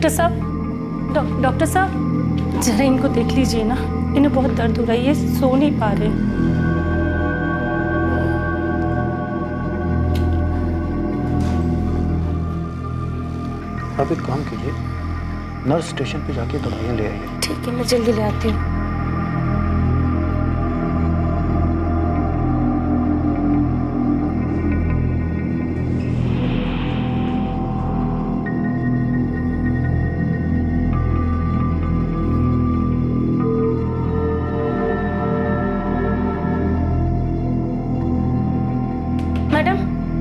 Doctor साहब जरा इनको देख लीजिए ना, इन्हें बहुत दर्द हो रहा है, ये सो नहीं पा रहे। आप एक काम कीजिए, नर्स स्टेशन पे जाके दवाइयाँ ले आइए। ठीक है, मैं जल्दी ले आती हूँ।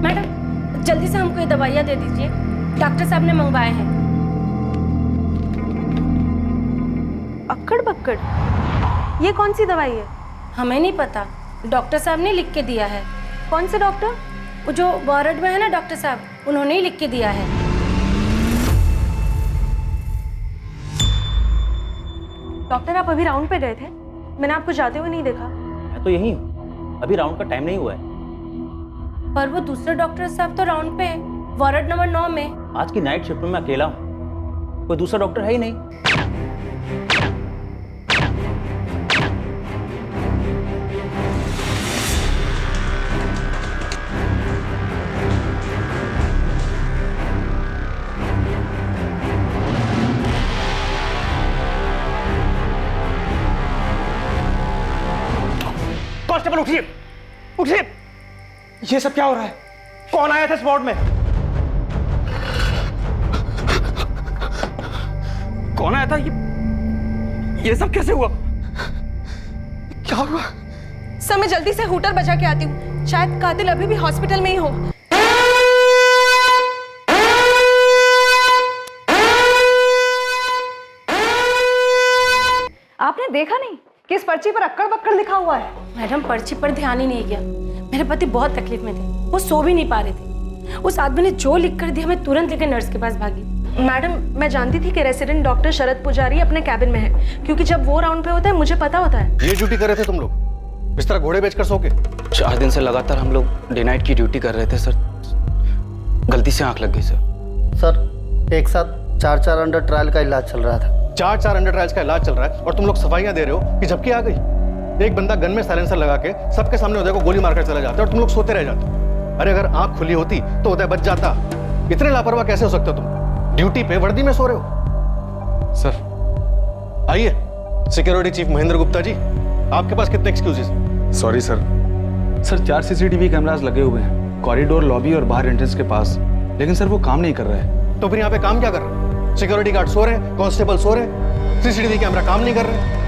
मैडम जल्दी से हमको ये दवाइयाँ दे दीजिए, डॉक्टर साहब ने मंगवाए हैं। अक्कड़ बक्कड़, ये कौन सी दवाई है? हमें नहीं पता, डॉक्टर साहब ने लिख के दिया है। कौन से डॉक्टर? वो जो वार्ड में है ना डॉक्टर साहब, उन्होंने ही लिख के दिया है। डॉक्टर आप अभी राउंड पे गए थे, मैंने आपको जाते हुए नहीं देखा। मैं तो यही हूँ, अभी राउंड का टाइम नहीं हुआ है। पर वो दूसरे डॉक्टर साहब तो राउंड पे है, वार्ड नंबर 9 में। आज की नाइट शिफ्ट में मैं अकेला हूँ, कोई दूसरा डॉक्टर है ही नहीं। कांस्टेबल उठिए, उठिए। ये सब क्या हो रहा है? कौन आया था इस वार्ड में? कौन आया था? ये सब कैसे हुआ? क्या हुआ? सर मैं जल्दी से हूटर बजा के आती हूँ, शायद कातिल अभी भी हॉस्पिटल में ही हो। आपने देखा नहीं कि इस पर्ची पर अक्कड़ बक्कड़ लिखा हुआ है? मैडम पर्ची पर ध्यान ही नहीं गया, मेरे पति बहुत तकलीफ में थे, वो सो भी नहीं पा रहे थे। उस आदमी ने जो लिख कर दिया, मैं तुरंत लेकर नर्स के पास भागी। मैडम मैं जानती थी कि रेसिडेंट डॉक्टर शरद पुजारी अपने कैबिन में है, क्योंकि जब वो राउंड पे होता है मुझे पता होता है। ये ड्यूटी कर रहे थे तुम लोग? बिस्तर घोड़े बेचकर सो के? 4 दिन से लगातार हम लोग डे नाइट की ड्यूटी कर रहे थे सर, गलती से आंख लग गई सर। सर एक साथ 4 अंडर ट्रायल का इलाज चल रहा था। 4 अंडर ट्रायल्स का इलाज चल रहा है और तुम लोग सफाइयां दे रहे हो कि झपकी आ गई। एक बंदा गन में साइलेंसर लगा के सबके सामने उदय को गोली मारकर चला जाता है और तुम लोग सोते रह जाते हो। अरे अगर आंख खुली होती तो उदय बच जाता। इतने लापरवाह कैसे हो सकते हो तुम? ड्यूटी पे वर्दी में सो रहे हो। सर आइए, सिक्योरिटी चीफ महेंद्र गुप्ता जी, आपके पास कितने excuses? Sorry sir. Sir 4 CCTV cameras लगे हुए हैं कॉरिडोर, लॉबी और बाहर एंट्रेंस के पास, लेकिन सर वो काम नहीं कर रहा है। तो फिर यहाँ पे काम क्या कर रहे हैं? सिक्योरिटी गार्ड सो रहे हैं, कांस्टेबल सो रहे हैं, सीसीटीवी कैमरा काम नहीं कर रहे।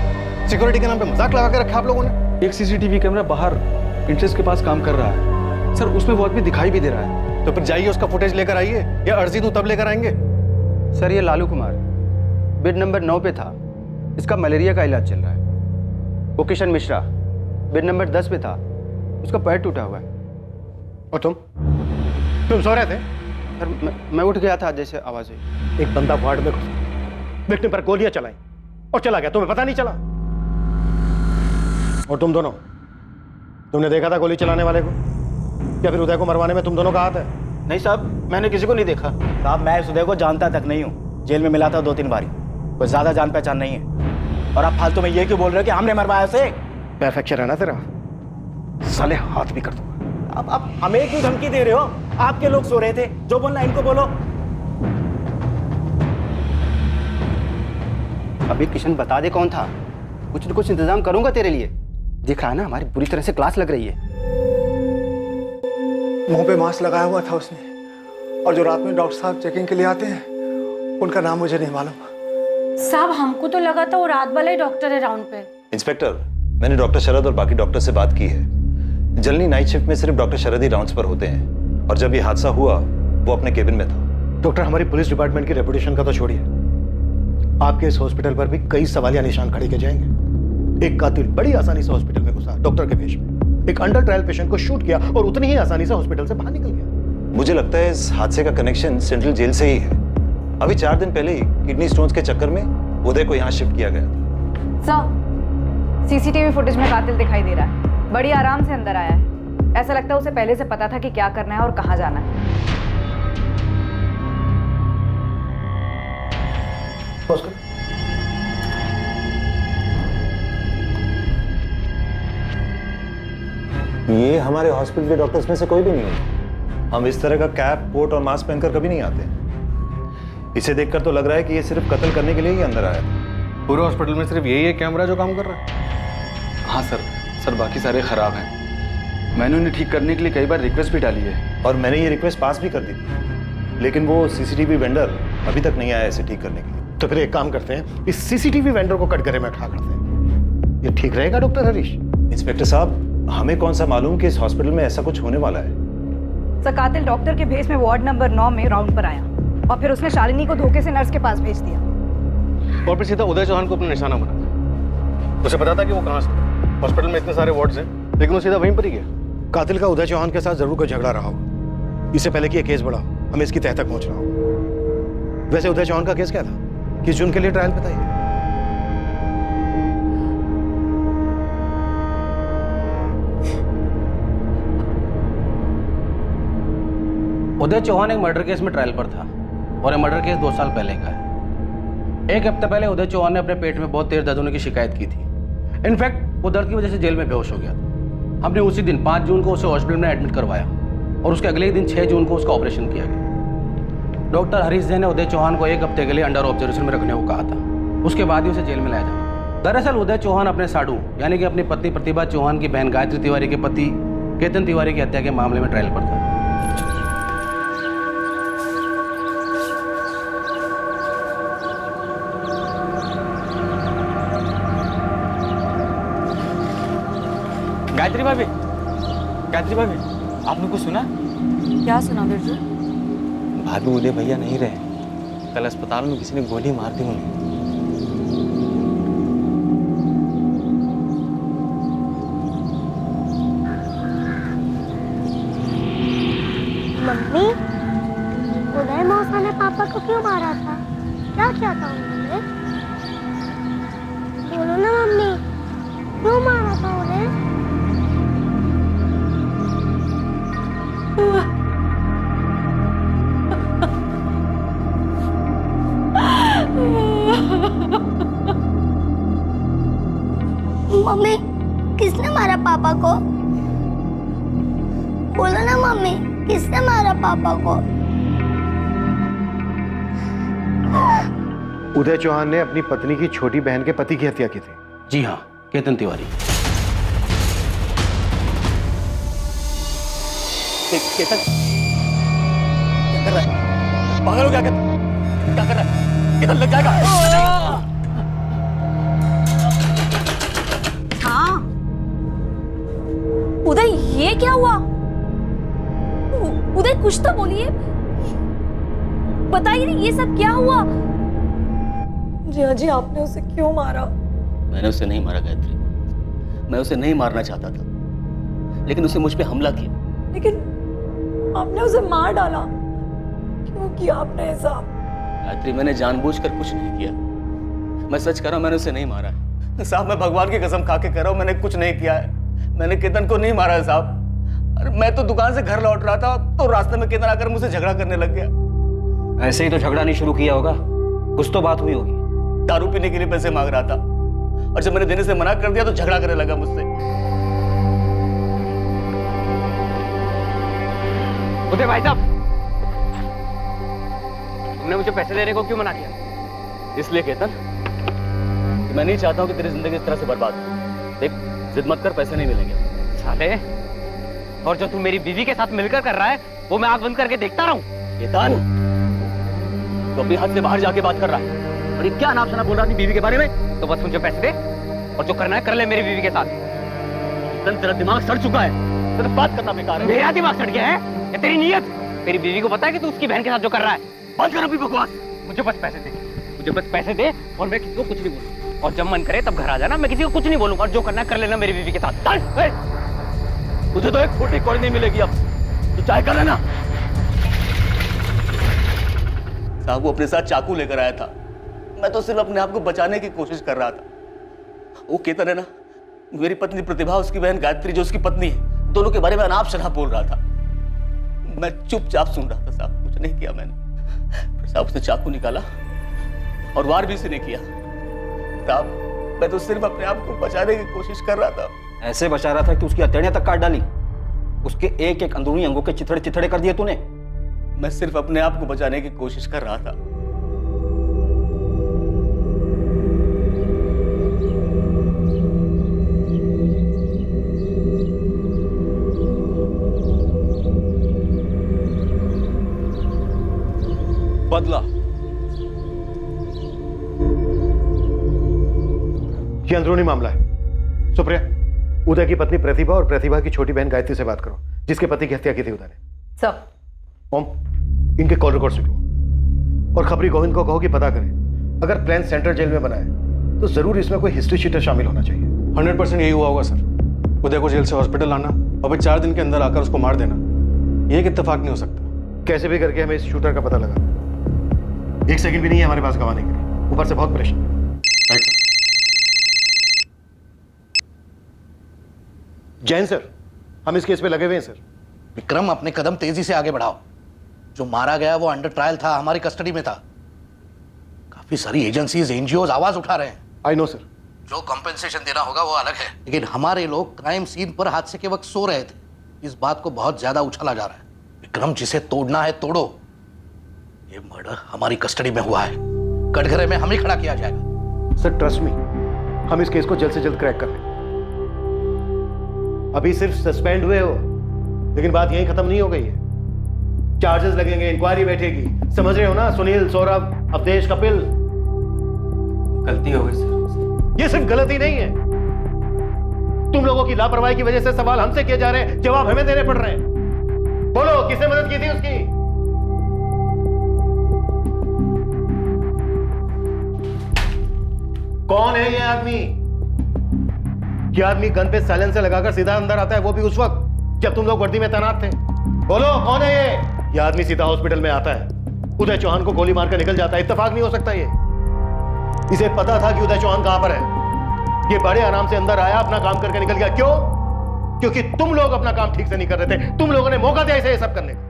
सिक्योरिटी के नाम पे मजाक लगा के रखा आप लोगों ने। एक सीसीटीवी कैमरा बाहर एंट्रेंस के पास काम कर रहा है सर, उसमें वो आदमी दिखाई भी दे रहा है। तो फिर जाइए उसका फुटेज लेकर आइए, या अर्जी दूं तब लेकर आएंगे? सर ये लालू कुमार बेड नंबर 9 पे था, इसका मलेरिया का इलाज चल रहा है। वो किशन मिश्रा बेड नंबर 10 पे था, उसका पैर टूटा हुआ है। और तुम सो रहे थे? सर मैं उठ गया था जैसे आवाज हुई। एक बंदा वार्ड में घुसा, विक्टिम पर गोलियां चलाई और चला गया, तुम्हें पता नहीं चला? और तुम दोनों, तुमने देखा था गोली चलाने वाले को, या फिर उदय को मरवाने में तुम दोनों का हाथ है? नहीं साहब, मैंने किसी को नहीं देखा। साहब मैं इस उदय को जानता तक नहीं हूँ, जेल में मिला था 2-3 बारी, कोई ज्यादा जान पहचान नहीं है। और आप फालतू में ये क्यों बोल रहे हो कि हमने मरवाया उसे? पैर फ्रैक्चर है ना तेरा, साले हाथ भी कर दूंगा। अब आप हमें क्यों धमकी दे रहे हो? आपके लोग सो रहे थे, जो बोलना इनको बोलो। अभी किशन बता दे कौन था, कुछ न कुछ इंतजाम करूंगा तेरे लिए। दिख रहा है ना हमारी बुरी तरह से क्लास लग रही है। मुंह पे मास्क लगाया हुआ था उसने, और जो रात में डॉक्टर साहब चेकिंग के लिए आते हैं उनका नाम मुझे नहीं मालूम। साहब हमको तो लगा था वो रात वाला ही डॉक्टर है राउंड पे। इंस्पेक्टर, मैंने डॉक्टर शरद और बाकी डॉक्टर से बात की है। जनरली नाइट शिफ्ट में सिर्फ डॉक्टर शरद ही राउंड्स पर होते हैं, और जब ये हादसा हुआ वो अपने केबिन में था। डॉक्टर, हमारी पुलिस डिपार्टमेंट की रेपुटेशन का तो छोड़िए, आपके इस हॉस्पिटल पर भी कई सवालिया निशान खड़े किए जाएंगे। एक कातिल बड़ी आसानी से हॉस्पिटल में घुसा डॉक्टर के वेश में, एक अंडर ट्रायल पेशेंट को शूट किया और उतनी ही आसानी से हॉस्पिटल से बाहर निकल गया। मुझे लगता है इस हादसे का कनेक्शन सेंट्रल जेल से ही है। अभी 4 दिन पहले ही किडनी स्टोन्स के चक्कर में उदय को यहाँ शिफ्ट किया गया था। सर सीसीटीवी फुटेज में कातिल दिखाई दे रहा है, बड़ी आराम से अंदर आया है। ऐसा लगता है उसे पहले से पता था कि क्या करना है और कहाँ जाना है। ये हमारे हॉस्पिटल के डॉक्टर्स में से कोई भी नहीं है। हम इस तरह का कैप, कोट और मास्क पहनकर कभी नहीं आते। इसे देखकर तो लग रहा है कि ये सिर्फ कत्ल करने के लिए ही अंदर आया। पूरे हॉस्पिटल में सिर्फ यही एक कैमरा जो काम कर रहा है? हाँ सर, बाकी सारे खराब हैं। मैंने उन्हें ठीक करने के लिए कई बार रिक्वेस्ट भी डाली है। और मैंने ये रिक्वेस्ट पास भी कर दी थी, लेकिन वो सीसीटीवी वेंडर अभी तक नहीं आया इसे ठीक करने के लिए। तो फिर एक काम करते हैं, इस सीसीटीवी वेंडर को कटघरे में खड़ा करते हैं। ये ठीक रहेगा डॉक्टर हरीश? इंस्पेक्टर साहब, हमें कौन सा मालूम कि इस हॉस्पिटल में ऐसा कुछ होने वाला है। सर कातिल डॉक्टर के भेस में वार्ड नंबर 9 में राउंड पर आया और फिर उसने शालिनी को धोखे से नर्स के पास भेज दिया और फिर सीधा उदय चौहान को अपना निशाना बना। उसे पता था कि वो कहाँ से, हॉस्पिटल में इतने सारे वार्ड्स हैं, लेकिन वो सीधा वहीं पर ही गया। कातिल का उदय चौहान के साथ जरूर कोई झगड़ा रहा होगा। इससे पहले कि ये केस बढ़ा, हमें इसकी तह तक पहुंचना होगा। वैसे उदय चौहान का केस क्या था? किस जून के लिए ट्रायल बताइए। उदय चौहान एक मर्डर केस में ट्रायल पर था और ये मर्डर केस 2 साल पहले का है। 1 हफ्ते पहले उदय चौहान ने अपने पेट में बहुत तेज दर्द होने की शिकायत की थी। इनफैक्ट वो दर्द की वजह से जेल में बेहोश हो गया था। हमने उसी दिन 5 जून को उसे हॉस्पिटल में एडमिट करवाया और उसके अगले ही दिन 6 जून को उसका ऑपरेशन किया गया। डॉक्टर हरीश जैन ने उदय चौहान को 1 हफ्ते के लिए अंडर ऑब्जर्वेशन में रखने को कहा था। उसके बाद ही उसे जेल में लाया जाना। दरअसल उदय चौहान अपने साडू यानी कि अपनी पत्नी प्रतिभा चौहान की बहन गायत्री तिवारी के पति केतन तिवारी की हत्या के मामले में ट्रायल पर था। गायत्री भाभी, आपने कुछ सुना? क्या सुना बिरजू? भाभी उदय भैया नहीं रहे। कल अस्पताल में किसी ने गोली मार दी उन्हें। मम्मी, उदय मौसा ने पापा को क्यों मारा था? क्या किया था उन्होंने? बोलो ना मम्मी, क्यों मारा था उन्हें? मम्मी, किसने मारा पापा को? बोलो ना मम्मी, किसने मारा पापा को? उदय चौहान ने अपनी पत्नी की छोटी बहन के पति की हत्या की थी। जी हाँ, केतन तिवारी। केतन क्या कर रहा है? पागल हो गया? क्या कर रहा है? केतन लग जाएगा। हाँ उदय, ये क्या हुआ? उदय कुछ तो बोलिए, बताइए ना, ये सब क्या हुआ? जिया जी, आपने उसे क्यों मारा? मैंने उसे नहीं मारा गायत्री, मैं उसे नहीं मारना चाहता था, लेकिन उसने मुझ पे हमला किया। लेकिन आपने उसे मार डाला, क्यों किया आपने ऐसा? गायत्री, मैंने जानबूझकर कुछ नहीं किया, मैं सच कह रहा हूं, मैंने उसे नहीं मारा है। साहब, मैं भगवान की कसम खा के कह रहा हूँ, मैंने कुछ नहीं किया है। मैंने केतन को नहीं मारा है साहब। अरे मैं तो दुकान से घर लौट रहा था तो रास्ते में केतन आकर मुझसे झगड़ा करने लग गया। ऐसे ही तो झगड़ा नहीं शुरू किया होगा, कुछ तो बात हुई होगी। दारू पीने के लिए पैसे मांग रहा था और जब मैंने देने से मना कर दिया तो झगड़ा करने लगा मुझसे। उदय भाई साहब, तुमने मुझे पैसे देने को क्यों मना किया? इसलिए केतन कि मैं नहीं चाहता हूं कि तेरी जिंदगी इस तरह से बर्बाद हो। देख, जिद मत कर, पैसे नहीं मिलेंगे। साले, और जो तू मेरी बीवी के साथ मिलकर कर रहा है वो मैं आंख बंद करके देखता रहूं? केतन, तो अपनी हद से बाहर जाके बात कर रहा है। और ये क्या नाम सुना बोल रहा थी बीवी के बारे में? तो बस मुझे पैसे दे और जो करना है कर ले मेरी बीवी के साथ। केतन, तेरा दिमाग सड़ चुका है, तेरा बात करना बेकार है। मेरा दिमाग सड़ गया है या तेरी नीयत? तेरी बीवी को पता है कि तू उसकी बहन के साथ जो कर रहा है? बंद कर अभी बकवास। मुझे बस पैसे दे, मुझे बस पैसे दे और मैं किसी को कुछ नहीं बोलूंगा। और जब मन करे तब घर आ जाना, मैं किसी को कुछ नहीं बोलूंगा। और जो करना है कर लेना मेरी बीवी के साथ। तुझे तो एक फुट कौड़ी नहीं मिलेगी अब, तो चाहे कर लेना। साहब, वो अपने साथ चाकू लेकर आया था, मैं तो सिर्फ अपने आप को बचाने की कोशिश कर रहा था। वो केतन है ना, मेरी पत्नी प्रतिभा, उसकी बहन गायत्री जो उसकी पत्नी है, दोनों के बारे में अनाप शनाप बोल रहा था। मैं चुपचाप सुन रहा था साहब, कुछ नहीं किया मैंने। फिर साहब उसने चाकू निकाला और वार भी इसी ने किया। साहब, मैं तो सिर्फ अपने आप को बचाने की कोशिश कर रहा था। ऐसे बचा रहा था कि उसकी हथेलियां तक काट डाली, उसके एक एक अंदरूनी अंगों के चिथड़े चिथड़े कर दिए तूने। मैं सिर्फ अपने आप को बचाने की कोशिश कर रहा था। बदला। ये अंदरूनी मामला है। सुप्रिया, उदय की पत्नी प्रतिभा और प्रतिभा की छोटी बहन गायत्री से बात करो, जिसके पति की हत्या की थी उदय ने। सर। ओम, इनके कॉल रिकॉर्ड्स निकलो और खबरी गोविंद को कहो कि पता करें। अगर प्लान सेंट्रल जेल में बना है तो जरूर इसमें कोई हिस्ट्री शीटर शामिल होना चाहिए। 100% यही हुआ होगा सर। उदय को जेल से हॉस्पिटल लाना और फिर 4 दिन के अंदर आकर उसको मार देना, ये एक इत्तेफाक नहीं हो सकता। कैसे भी करके हमें इस शूटर का पता लगा। 1 सेकंड भी नहीं है हमारे पास गंवाने के लिए, ऊपर से बहुत pressure. Right sir. Jain sir, हम इस केस पे लगे हुए हैं सर। विक्रम, अपने कदम तेजी से आगे बढ़ाओ। जो मारा गया वो अंडर ट्रायल था, हमारी कस्टडी में था। काफी सारी एजेंसीज, एनजीओ आवाज उठा रहे हैं। I know sir. जो कंपेंसेशन देना होगा वो अलग है, लेकिन हमारे लोग क्राइम सीन पर हादसे के वक्त सो रहे थे। इस बात को बहुत ज्यादा उछाला जा रहा है। विक्रम, जिसे तोड़ना है तोड़ो। ये मर्डर हमारी कस्टडी में हुआ है, कटघरे में हमें खड़ा किया जाएगा। सर ट्रस्ट मी, हम इस केस को जल्द से जल्द क्रैक कर लेंगे। अभी सिर्फ सस्पेंड हुए हो, लेकिन बात यहीं खत्म नहीं हो गई है। चार्जेस लगेंगे, इंक्वायरी बैठेगी, समझ रहे हो ना? सुनील, सौरभ, अवधेश, कपिल। गलती हो गई सर। ये सिर्फ गलती नहीं है, तुम लोगों की लापरवाही की वजह से सवाल हमसे किए जा रहे हैं, जवाब हमें देने पड़ रहे हैं। बोलो, किसने मदद की थी उसकी? कौन है ये आदमी? ये आदमी गन पे साइलेंसर लगाकर सीधा अंदर आता है, वो भी उस वक्त जब तुम लोग वर्दी में तैनात थे। बोलो, कौन है ये? ये आदमी सीधा हॉस्पिटल में आता है, उदय चौहान को गोली मारकर निकल जाता है। इत्तेफाक नहीं हो सकता ये। इसे पता था कि उदय चौहान कहां पर है। ये बड़े आराम से अंदर आया, अपना काम करके निकल गया। क्यों? क्योंकि तुम लोग अपना काम ठीक से नहीं कर रहे थे। तुम लोगों ने मौका दिया इसे ये सब करने का।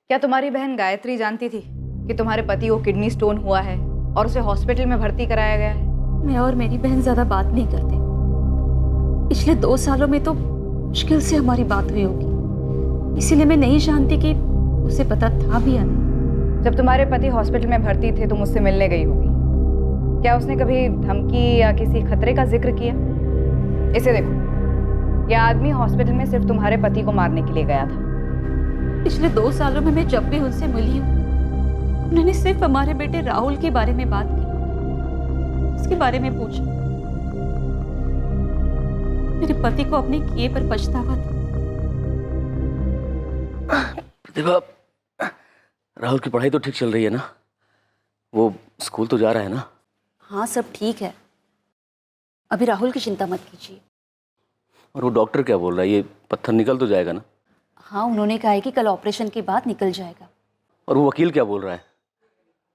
क्या तुम्हारी बहन गायत्री जानती थी कि तुम्हारे पति को किडनी स्टोन हुआ है और उसे हॉस्पिटल में भर्ती कराया गया है? मैं और मेरी बहन ज्यादा बात नहीं करते। पिछले 2 सालों में तो मुश्किल से हमारी बात हुई होगी, इसीलिए मैं नहीं जानती कि उसे पता था भी या नहीं। जब तुम्हारे पति हॉस्पिटल में भर्ती थे तुम उससे मिलने गई होगी। क्या उसने कभी धमकी या किसी खतरे का जिक्र किया? इसे देखो, यह आदमी हॉस्पिटल में सिर्फ तुम्हारे पति को मारने के लिए गया था। पिछले 2 सालों में मैं जब भी उनसे मिली हूँ, उन्होंने सिर्फ हमारे बेटे राहुल के बारे में बात की, उसके बारे में पूछा। मेरे पति को अपने किए पर पछतावा था। प्रतिभा, राहुल की पढ़ाई तो ठीक चल रही है ना? वो स्कूल तो जा रहा है ना? हाँ, सब ठीक है। अभी राहुल की चिंता मत कीजिए। और वो डॉक्टर क्या बोल रहा है? ये पत्थर निकल तो जाएगा ना? हाँ, उन्होंने कहा है कि कल ऑपरेशन के बाद निकल जाएगा। और वो वकील क्या बोल रहा है?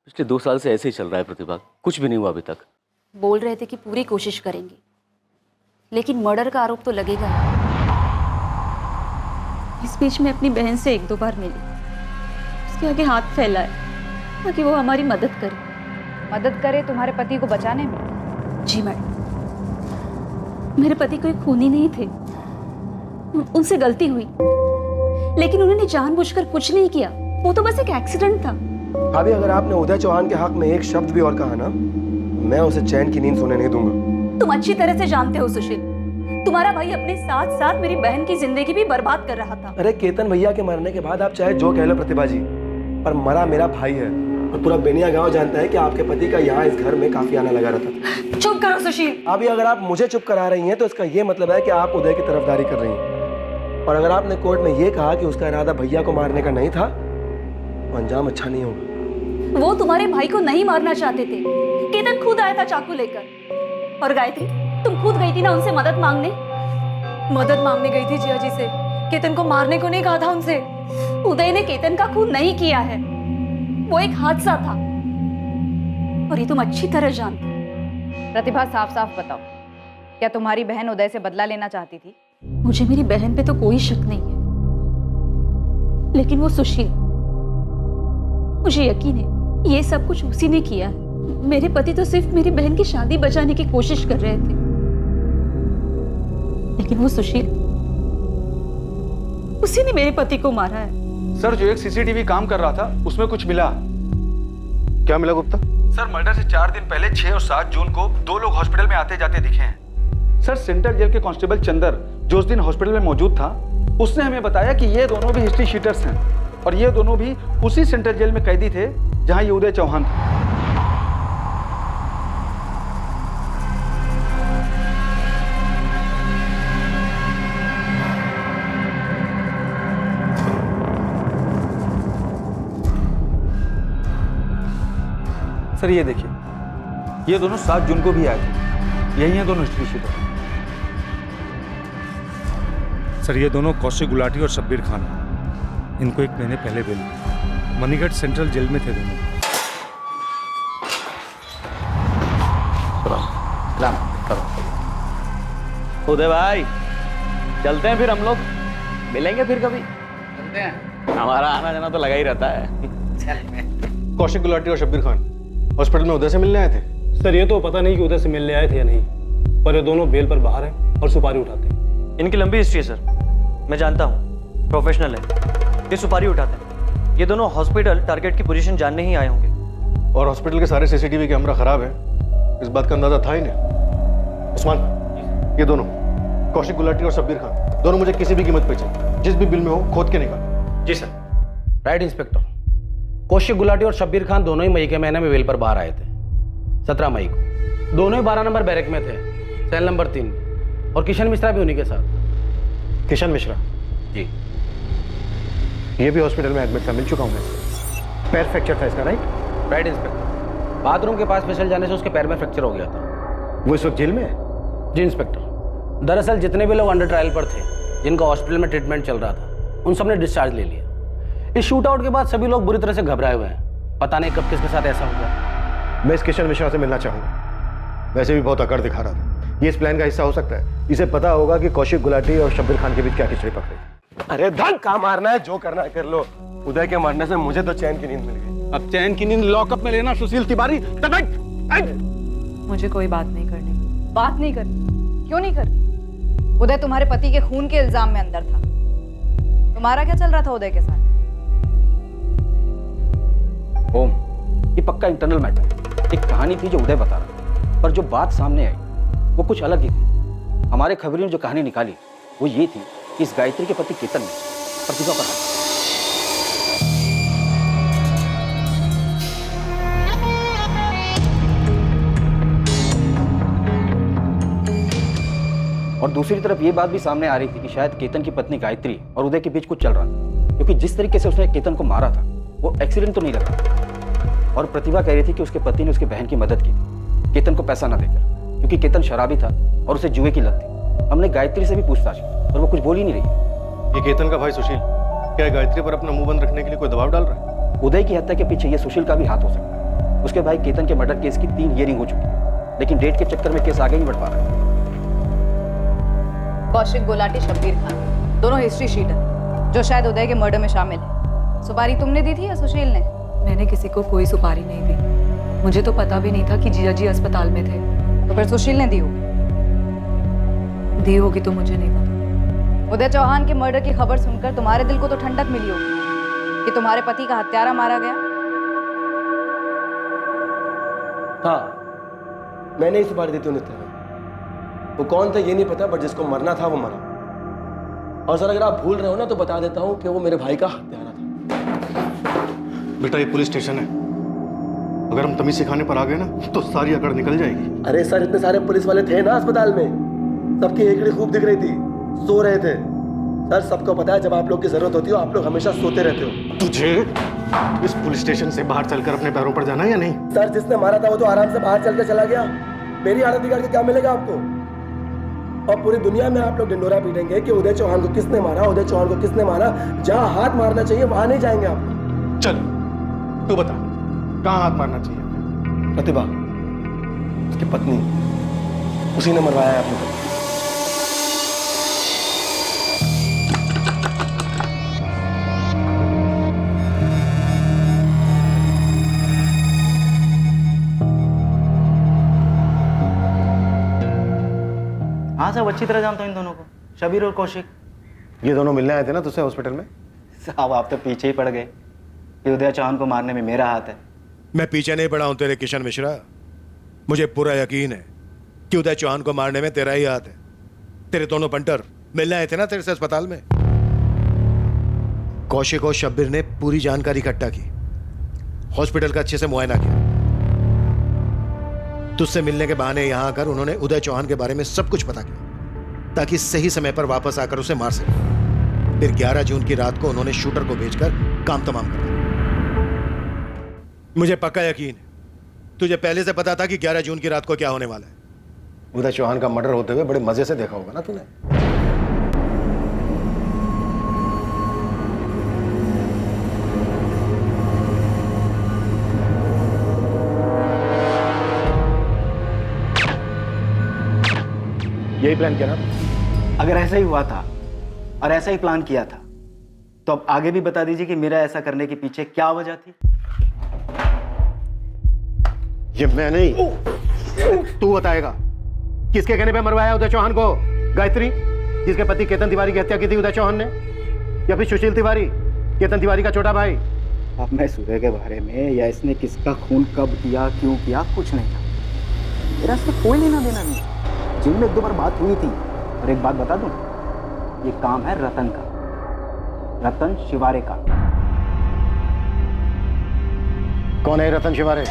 पिछले 2 साल से ऐसे ही चल रहा है प्रतिभा, कुछ भी नहीं हुआ अभी तक। बोल रहे थे कि पूरी कोशिश करेंगे, लेकिन मर्डर का आरोप तो लगेगा। इस बीच में अपनी बहन से 1-2 बार मिली, उसके आगे हाथ फैलाए ताकि वो हमारी मदद करे। मदद करे तुम्हारे पति को बचाने में? जी मैडम, मेरे पति कोई खूनी नहीं थे, उनसे गलती हुई, लेकिन उन्होंने जानबूझकर कुछ नहीं किया। वो तो बस एक एक्सीडेंट था। भाभी, अगर आपने उदय चौहान के हक में एक शब्द भी और कहा ना, मैं उसे चैन की नींद सोने नहीं दूंगा। तुम अच्छी तरह से जानते हो सुशील, तुम्हारा भाई अपने साथ साथ मेरी बहन की जिंदगी भी बर्बाद कर रहा था। अरे केतन भैया के मरने के बाद आप चाहे जो कह लो प्रतिभा जी, पर मरा मेरा भाई है और पूरा बेनिया गांव जानता है कि आपके पति का यहाँ इस घर में काफी आना लगा रहता था। चुप करो सुशील। अभी अगर आप मुझे चुप करा रही हैं तो इसका ये मतलब है कि आप उदय की तरफदारी कर रही हैं। और अगर आपने कोर्ट में ये कहा कि उसका इरादा भैया को मारने का नहीं था, तो अंजाम अच्छा नहीं होगा। वो तुम्हारे भाई को नहीं मारना चाहते थे। केतन खुद आया था चाकू लेकर। और गायत्री, तुम खुद गई थी ना उनसे मदद मांगने? मदद मांगने गई थी जिया जी से, केतन को मारने को नहीं कहा था उनसे। उदय ने केतन का खून नहीं किया है, वो एक हादसा था, और ये तुम अच्छी तरह जानते हो। प्रतिभा, साफ साफ बताओ, क्या तुम्हारी बहन उदय से बदला लेना चाहती थी? मुझे मेरी बहन पे तो कोई शक नहीं है, लेकिन वो सुशील, मुझे यकीन है ये सब कुछ उसी ने किया है। मेरे पति तो सिर्फ मेरी बहन की शादी बचाने की कोशिश कर रहे थे, लेकिन वो सुशील, उसी ने मेरे पति को मारा है। सर जो एक सीसीटीवी काम कर रहा था उसमें कुछ मिला। क्या मिला गुप्ता? सर मर्डर से 4 दिन पहले 6 और 7 जून को 2 लोग हॉस्पिटल में आते जाते दिखे हैं। सर सेंट्रल जेल के कांस्टेबल चंदर जो उस दिन हॉस्पिटल में मौजूद था, उसने हमें बताया कि ये दोनों भी हिस्ट्री शीटर्स हैं और ये दोनों भी उसी सेंट्रल जेल में कैदी थे जहां ये उदय चौहान था। सर ये देखिए, ये दोनों 7 जून को भी आए थे। यही हैं दोनों हिस्ट्री शीटर। सर ये दोनों कौशिक गुलाटी और शब्बीर खान हैं। इनको 1 महीने पहले बेल मिली। मणिगढ़ सेंट्रल जेल में थे दोनों। उदय भाई, चलते हैं फिर हम लोग, मिलेंगे फिर कभी। चलते हैं, हमारा आना जाना तो लगा ही रहता है। कौशिक गुलाटी और शब्बीर खान हॉस्पिटल में उदय से मिलने आए थे। सर ये तो पता नहीं कि उदय से मिलने आए थे या नहीं, पर ये दोनों बेल पर बाहर हैं और सुपारी उठाते हैं। इनकी लंबी हिस्ट्री है सर, मैं जानता हूँ, प्रोफेशनल है। ये सुपारी उठाते हैं। ये दोनों हॉस्पिटल टारगेट की पोजीशन जानने ही आए होंगे। और हॉस्पिटल के सारे सीसीटीवी कैमरा खराब है, इस बात का अंदाजा था ही नहीं। उस्मान, ये दोनों कौशिक गुलाटी और शब्बीर खान दोनों मुझे किसी भी कीमत पे चाहिए, जिस भी बिल में हो खोद के निकाल। जी sir. Right inspector. Kaushik Gulati और शब्बीर खान दोनों ही मई के महीने में बेल पर बाहर आए थे, 17 मई को। दोनों ही 12 नंबर बैरक में थे, सेल नंबर 3 में। और किशन मिश्रा भी उन्हीं के साथ। किशन मिश्रा? जी। ये भी हॉस्पिटल में एडमिट था, मिल चुका हूँ मैं। पैर फ्रैक्चर था इसका, राइट? Right inspector. बाथरूम के पास फिसल जाने से उसके पैर में फ्रैक्चर हो गया था। वो इस वक्त जेल में है? जी इंस्पेक्टर। दरअसल जितने भी लोग अंडर ट्रायल पर थे, जिनका हॉस्पिटल में ट्रीटमेंट चल रहा था, उन सब ने डिस्चार्ज ले लिया। इस शूट आउट के बाद सभी लोग बुरी तरह से घबराए हुए हैं। पता नहीं कब किसके साथ ऐसा हो गया। मैं इस किशन मिश्रा से मिलना चाहूंगा। वैसे भी बहुत अकड़ दिखा रहा था। ये इस प्लान का हिस्सा हो सकता है। इसे पता होगा कि कौशिक गुलाटी और शब्बीर खान के बीच क्या खिचड़ी पक रही। अरे धन का मारना है, जो करना है कर लो। उदय के मरने से मुझे तो चैन की नींद मिल गई। अब चैन की नींद लॉकअप में लेना सुशील तिवारी। मुझे कोई बात नहीं करनी। बात नहीं करनी? क्यों नहीं करनी? उदय तुम्हारे पति के खून के इल्जाम में अंदर था। तुम्हारा क्या चल रहा था उदय के साथ? ओम, ये पक्का इंटरनल मैटर है। एक कहानी थी जो उदय बता रहा था, पर जो बात सामने आई वो कुछ अलग ही थी। हमारे खबरियों ने जो कहानी निकाली वो ये थी कि इस गायत्री के पति केतन ने प्रतिभा पर हाथ। और दूसरी तरफ ये बात भी सामने आ रही थी कि शायद केतन की पत्नी गायत्री और उदय के बीच कुछ चल रहा था, क्योंकि जिस तरीके से उसने केतन को मारा था वो एक्सीडेंट तो नहीं लगा। और प्रतिभा कह रही थी कि उसके पति ने उसकी बहन की मदद की थी केतन को पैसा ना देकर, क्योंकि केतन शराबी था और उसे जुए की लत थी। हमने गायत्री से भी पूछताछ की पर वो कुछ बोल ही नहीं रही है। ये केतन का भाई सुशील क्या गायत्री पर अपना मुंह बंद रखने के लिए कोई दबाव डाल रहा है? उदय की हत्या के पीछे ये सुशील का भी हाथ हो सकता है। उसके भाई केतन के मर्डर केस की 3 हियरिंग हो चुकी है, लेकिन डेट के चक्कर में केस आगे नहीं बढ़ पा रहा है। कौशिक गुलाटी, शब्बीर खान दोनों हिस्ट्री शीटर जो शायद उदय के मर्डर में शामिल है। सुपारी तुमने दी थी या सुशील ने? मैंने किसी को कोई सुपारी नहीं दी। मुझे तो पता भी नहीं था कि जीजा जी अस्पताल में थे। तो फिर सुशील ने दी होगी। दी होगी तो मुझे नहीं पता। उदय चौहान के मर्डर की खबर सुनकर तुम्हारे दिल को तो ठंडक मिली होगी कि तुम्हारे पति का हत्यारा मारा गया। हाँ, मैंने ही सुपारी दी थी उन्हें। वो कौन था ये नहीं पता, बट जिसको मरना था वो मरा। और सर अगर आप भूल रहे हो ना तो बता देता हूँ कि वो मेरे भाई का हत्यारा था। बेटा ये पुलिस स्टेशन है, अगर हम तमीज सिखाने पर आ गए ना तो सारी अकड़ निकल जाएगी। अरे सर इतने सारे पुलिस वाले थे ना अस्पताल में, सबकी एकड़ी खूब दिख रही थी, सो रहे थे। सर सबको पता है जब आप लोग की जरूरत होती हो आप लोग हमेशा सोते रहते हो। तुझे इस पुलिस स्टेशन से बाहर चलकर अपने पैरों पर जाना है या नहीं? सर जिसने मारा था वो तो आराम से बाहर चल के चला गया। मेरी हालत बिगाड़ के क्या मिलेगा आपको? और पूरी दुनिया में आप लोग ढिंडोरा पीटेंगे कि उदय चौहान को किसने मारा, उदय चौहान को किसने मारा। जहां हाथ मारना चाहिए वहां नहीं जाएंगे आप लोग। चल तू बता कहां हाथ मारना चाहिए? प्रतिभा, उसकी पत्नी, उसी ने मरवाया है अपने को। हाँ साहब, अच्छी तरह जानता हूँ इन दोनों को, शबीर और कौशिक। ये दोनों मिलने आए थे ना तुझसे हॉस्पिटल में? साहब आप तो पीछे ही पड़ गए कि उदय चौहान को मारने में मेरा हाथ है। मैं पीछे नहीं पड़ा हूं तेरे किशन मिश्रा। मुझे पूरा यकीन है कि उदय चौहान को मारने में तेरा ही हाथ है। तेरे दोनों पंटर मिलने आए थे ना तेरे से अस्पताल में। कौशिक और शब्बीर ने पूरी जानकारी इकट्ठा की, हॉस्पिटल का अच्छे से मुआयना किया। तुझसे मिलने के बहाने यहां आकर उन्होंने उदय चौहान के बारे में सब कुछ पता किया ताकि सही समय पर वापस आकर उसे मार सके। फिर 11 जून की रात को उन्होंने शूटर को भेजकर काम तमाम कर दिया। मुझे पक्का यकीन है तुझे पहले से पता था कि 11 जून की रात को क्या होने वाला है। उदय चौहान का मर्डर होते हुए बड़े मजे से देखा होगा ना तूने। यही प्लान किया ना? अगर ऐसा ही हुआ था और ऐसा ही प्लान किया था तो अब आगे भी बता दीजिए कि मेरा ऐसा करने के पीछे क्या वजह थी। ये मैं नहीं, तू बताएगा। किसके कहने पे मरवाया उदय चौहान को? गायत्री, जिसके पति केतन तिवारी की हत्या की थी उदय चौहान ने, या फिर सुशील तिवारी, केतन तिवारी का छोटा भाई? अब मैं सूर्य के बारे में या इसने किसका खून कब किया, क्यों किया, कुछ नहीं था। मेरा इससे कोई लेना देना नहीं। जिम में 1-2 बार बात हुई थी। और एक बात बता दूं, ये काम है रतन का, रतन शिवारे का। कौन है रतन शिवारे?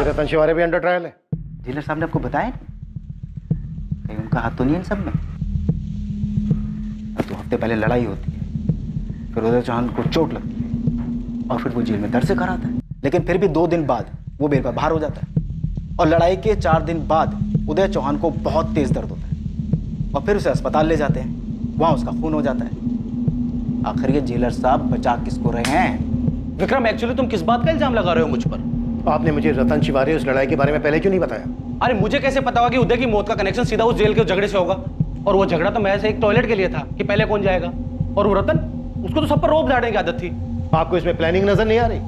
रतन शिवारे भी अंडर ट्रायल है। जेलर साहब ने आपको बताया कहीं उनका हाथ तो नहीं है इन सब में? अब 2 हफ्ते पहले लड़ाई होती है, फिर उदय चौहान को चोट लगती है और फिर वो जेल में दर्द से कराता है। लेकिन फिर भी 2 दिन बाद वो बेल पर बाहर हो जाता है और लड़ाई के 4 दिन बाद उदय चौहान को बहुत तेज दर्द होता है और फिर उसे अस्पताल ले जाते हैं। वहां उसका खून हो जाता है। आखिर ये जेलर साहब बचा किसको रहे हैं? विक्रम, एक्चुअली तुम किस बात का इल्जाम लगा रहे हो मुझ पर? आपने मुझे रतन शिवारे उस लड़ाई के बारे में पहले क्यों नहीं बताया? अरे मुझे कैसे पता होगा कि उदय की मौत का कनेक्शन सीधा उस जेल के झगड़े से होगा? और वो झगड़ा तो महज एक टॉयलेट के लिए था कि पहले कौन जाएगा। और वो रतन, उसको तो सब पर रोब झाड़ने की आदत थी। आपको इसमें प्लानिंग नजर नहीं आ रही?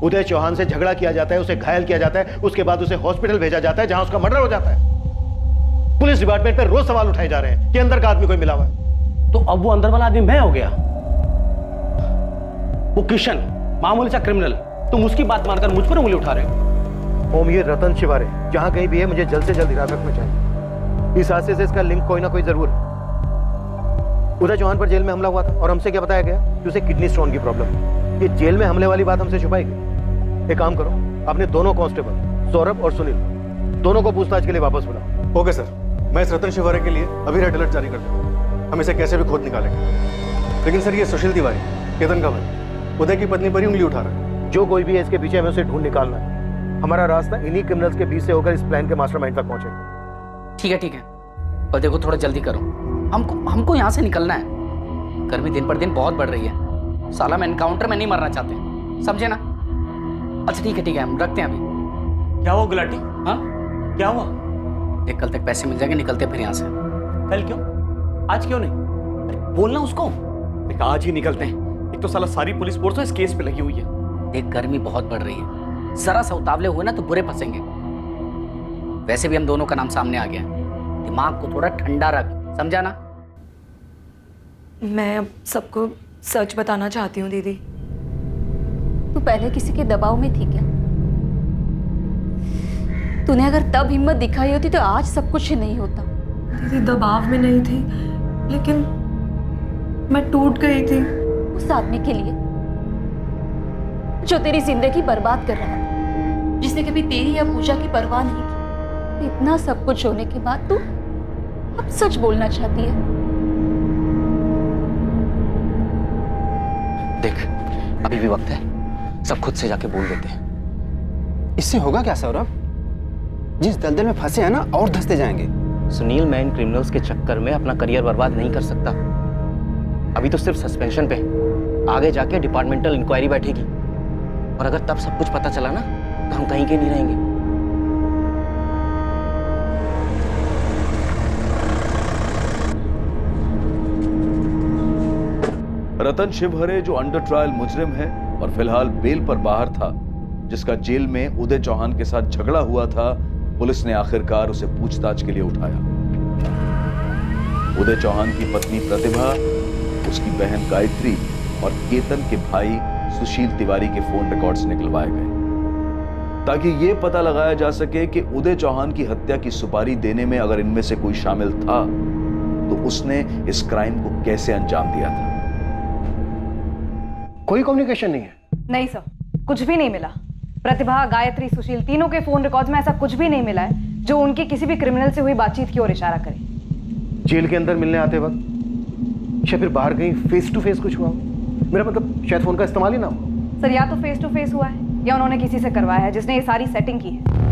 उदय चौहान से झगड़ा किया जाता है, उसे घायल किया जाता है, उसके बाद उसे हॉस्पिटल भेजा जाता है जहां उसका मर्डर हो जाता है। पुलिस डिपार्टमेंट पर रोज सवाल उठाए जा रहे हैं कि अंदर का आदमी कोई मिला हुआ है। तो अब वो अंदर वाला आदमी मैं हो गया? वो किशन मामूली सा क्रिमिनल, तुम उसकी बात मानकर मुझ पर उंगली उठा रहे हो। ओम, ये रतन शिवारे जहां कहीं भी है मुझे जल्द से जल्द हिरासत में चाहिए। इस हादसे से इसका लिंक कोई ना कोई जरूर है। उदय चौहान पर जेल में हमला हुआ था और हमसे क्या बताया गया कि उसे किडनी स्टोन की प्रॉब्लम है। ये जेल में हमले वाली बात हमसे छुपाएगी। एक काम करो, अपने दोनों कांस्टेबल सौरभ और सुनील दोनों को पूछताछ के लिए वापस बुलाओ। ओके सर, मैं इस रतन शिवारे के लिए अभी रेड अलर्ट जारी कर दूंगा। हम इसे कैसे भी खोद निकालेंगे। लेकिन सर, ये सुशील तिवारी, केतन का भाई, उदय की पत्नी पर ही उंगली उठा रहा है। जो कोई भी है इसके पीछे हमें उसे ढूंढ निकालना है। हमारा रास्ता इन्हीं क्रिमिनल्स के बीच से होकर इस प्लान के मास्टरमाइंड तक पहुंचेगा। ठीक है ठीक है, और देखो थोड़ा जल्दी करो, हमको यहाँ से निकलना है। गर्मी दिन पर दिन बहुत बढ़ रही है। साला मैं एनकाउंटर में नहीं मरना चाहते, समझे ना? अच्छा ठीक है हम रखते हैं अभी। क्या हुआ गुलाटी? हाँ क्या हुआ? देख, कल तक पैसे मिल जाएंगे, निकलते फिर यहाँ से। कल क्यों? आज क्यों नहीं? अरे बोलना उसको। देख, आज ही निकलते हैं। एक तो साला सारी पुलिस फोर्स इस केस पे लगी हुई है। देख, गर्मी बहुत बढ़ रही है, जरा सा उतावले हुए ना तो बुरे फंसेंगे। वैसे भी हम दोनों का नाम सामने आ गया, दिमाग को थोड़ा ठंडा रख, समझा ना? मैं अब सबको सच बताना चाहती हूँ दीदी। तू पहले किसी के दबाव में थी क्या? तूने अगर तब हिम्मत दिखाई होती तो आज सब कुछ ही नहीं होता। दीदी दबाव में नहीं थी, लेकिन मैं टूट गई थी उस आदमी के लिए जो तेरी जिंदगी बर्बाद कर रहा था, जिसने कभी तेरी या पूजा की परवाह नहीं की। इतना सब कुछ होने के बाद तू अब सच बोलना चाहती है। देख, अभी भी वक्त है, सब खुद से जाके बोल देते हैं। इससे होगा क्या सौरभ? जिस दलदल में फंसे हैं ना, और धंसते जाएंगे। सुनील, मैं इन क्रिमिनल्स के चक्कर में अपना करियर बर्बाद नहीं कर सकता। अभी तो सिर्फ सस्पेंशन पे है, आगे जाके डिपार्टमेंटल इंक्वायरी बैठेगी और अगर तब सब कुछ पता चला ना तो हम कहीं के नहीं रहेंगे। रतन शिवहरे जो अंडर ट्रायल मुजरिम है और फिलहाल बेल पर बाहर था, जिसका जेल में उदय चौहान के साथ झगड़ा हुआ था, पुलिस ने आखिरकार उसे पूछताछ के लिए उठाया। उदय चौहान की पत्नी प्रतिभा, उसकी बहन गायत्री और केतन के भाई सुशील तिवारी के फोन रिकॉर्ड्स निकलवाए गए ताकि यह पता लगाया जा सके कि उदय चौहान की हत्या की सुपारी देने में अगर इनमें से कोई शामिल था तो उसने इस क्राइम को कैसे अंजाम दिया था। कोई कम्युनिकेशन नहीं है? नहीं सर, कुछ भी नहीं मिला। प्रतिभा, गायत्री, सुशील तीनों के फोन रिकॉर्ड्स में ऐसा कुछ भी नहीं मिला है जो उनकी किसी भी क्रिमिनल से हुई बातचीत की ओर इशारा करे। जेल के अंदर मिलने आते वक्त या फिर बाहर कहीं फेस टू फेस कुछ हुआ? मेरा मतलब शायद फोन का इस्तेमाल ही ना हो। सर, या तो फेस टू फेस हुआ है या उन्होंने किसी से करवाया है जिसने ये सारी सेटिंग की है।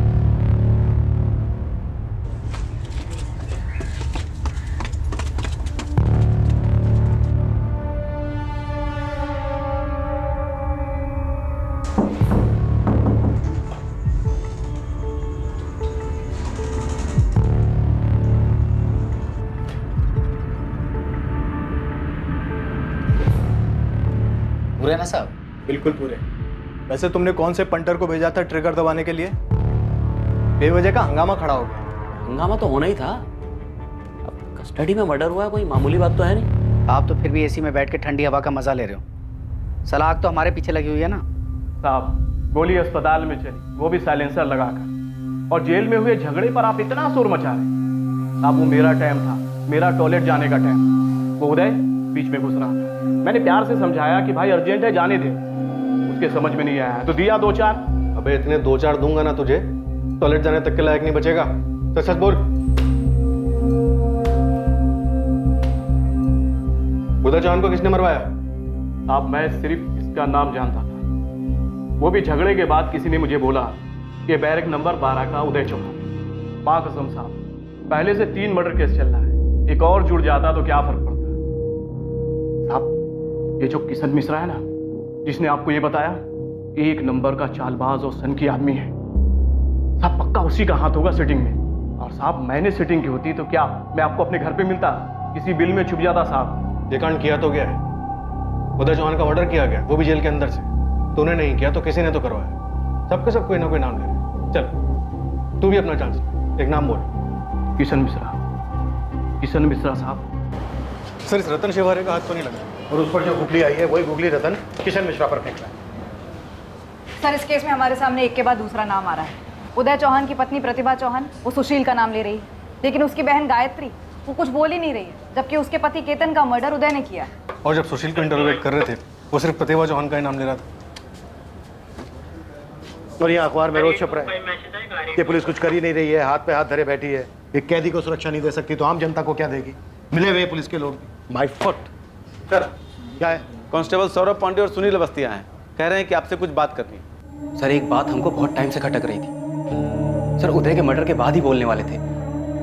पूरे ना साहब? बिल्कुल पूरे। वैसे तुमने कौन से पंटर को भेजा था ट्रिगर दबाने के लिए? बेवजह का हंगामा खड़ा हो गया। हंगामा तो होना ही था। अब कस्टडी में मर्डर हुआ है, कोई मामूली बात तो है नहीं। आप तो फिर भी एसी में बैठ के ठंडी हवा का मजा ले रहे हो। सलाख तो हमारे पीछे लगी हुई है ना साहब। गोली अस्पताल में चली, वो भी साइलेंसर लगाकर, और जेल में हुए झगड़े पर आप इतना शोर मचा रहे। साहब, वो मेरा टाइम था, मेरा टॉयलेट जाने का टाइम। वो उदय बीच में घुस रहा था। मैंने प्यार से समझाया कि भाई अर्जेंट है, जाने दे। उसके समझ में नहीं आया तो दिया 2-4। अबे इतने 2-4 दूंगा ना तुझे, टॉयलेट जाने तक के लायक नहीं बचेगा। तो सच बोल। उदय चौहान को किसने मरवाया? अब मैं सिर्फ इसका नाम जानता था। वो भी झगड़े के बाद किसी ने मुझे बोला कि बैरक नंबर 12 का उदय चौहान। मां कसम साहब, पहले से 3 मर्डर केस चल रहा है, एक और जुड़ जाता तो क्या फर्क पड़ता। साहब, ये जो किशन मिश्रा है ना, जिसने आपको ये बताया, 1 नंबर का चालबाज और सनकी आदमी है। साहब, पक्का उसी का हाथ होगा सेटिंग में। और साहब, मैंने सेटिंग की होती तो क्या मैं आपको अपने घर पे मिलता, किसी बिल में छुप जाता। साहब, ये कांड किया तो गया है। उदय चौहान का मर्डर किया गया, वो भी जेल के अंदर से। तूने नहीं किया तो किसी ने तो करवाया। सबके सब कोई ना कोई नाम ले रहे। चल, तू भी अपना चांस, एक नाम बोल। किशन मिश्रा। किशन मिश्रा साहब। सर, इस रतन शिवहरे का हाथ तो नहीं लगा? और उस पर जो गुगली आई है वही गुगली रतन किशन मिश्रा पर फेंक रहा है। सर, इस केस में हमारे सामने एक के बाद दूसरा नाम आ रहा है। उदय चौहान की पत्नी प्रतिभा चौहान, वो सुशील का नाम ले रही है, लेकिन उसकी बहन गायत्री वो कुछ बोल ही नहीं रही है, जबकि उसके पति केतन का मर्डर उदय ने किया। और जब सुशील को इंटरोगेट कर रहे थे, वो सिर्फ प्रतिभा चौहान का ही नाम ले रहा था। और यहाँ अखबार में रोज छप रहा है कि पुलिस कुछ कर ही नहीं रही है, हाथ पे हाथ धरे बैठी है। एक कैदी को सुरक्षा नहीं दे सकती तो आम जनता को क्या देगी? मिले हुए पुलिस के लोग। My foot. सर, क्या है? कांस्टेबल सौरभ पांडे और सुनील अवस्थी आए हैं, कह रहे हैं कि आपसे कुछ बात करनी है। सर, एक बात हमको बहुत टाइम से खटक रही थी। सर, उदय के मर्डर के बाद ही बोलने वाले थे,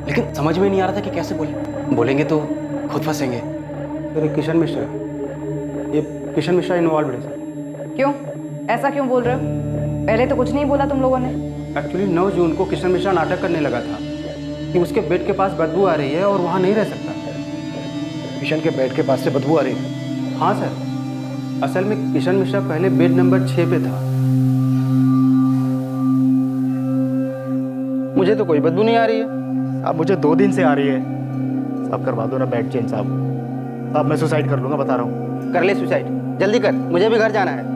लेकिन समझ में नहीं आ रहा था कि कैसे बोलेंगे तो खुद फंसेंगे। सर, किशन मिश्रा, ये किशन मिश्रा इन्वॉल्व है सर। क्यों? ऐसा क्यों बोल रहे हो? पहले तो कुछ नहीं बोला तुम लोगों ने। एक्चुअली 9 जून को किशन मिश्रा नाटक करने लगा था कि उसके बेड के पास बदबू आ रही है और वहाँ नहीं रह सकता। किशन के बेड के पास से बदबू आ रही है? हाँ सर, असल में किशन मिश्रा पहले बेड नंबर 6 पे था। मुझे तो कोई बदबू नहीं आ रही है। अब मुझे 2 दिन से आ रही है। साहब, करवा दो ना बेड चेंज साहब। अब मैं सुसाइड कर लूँगा, बता रहा हूँ। कर ले सुसाइड, जल्दी कर, मुझे भी घर जाना है।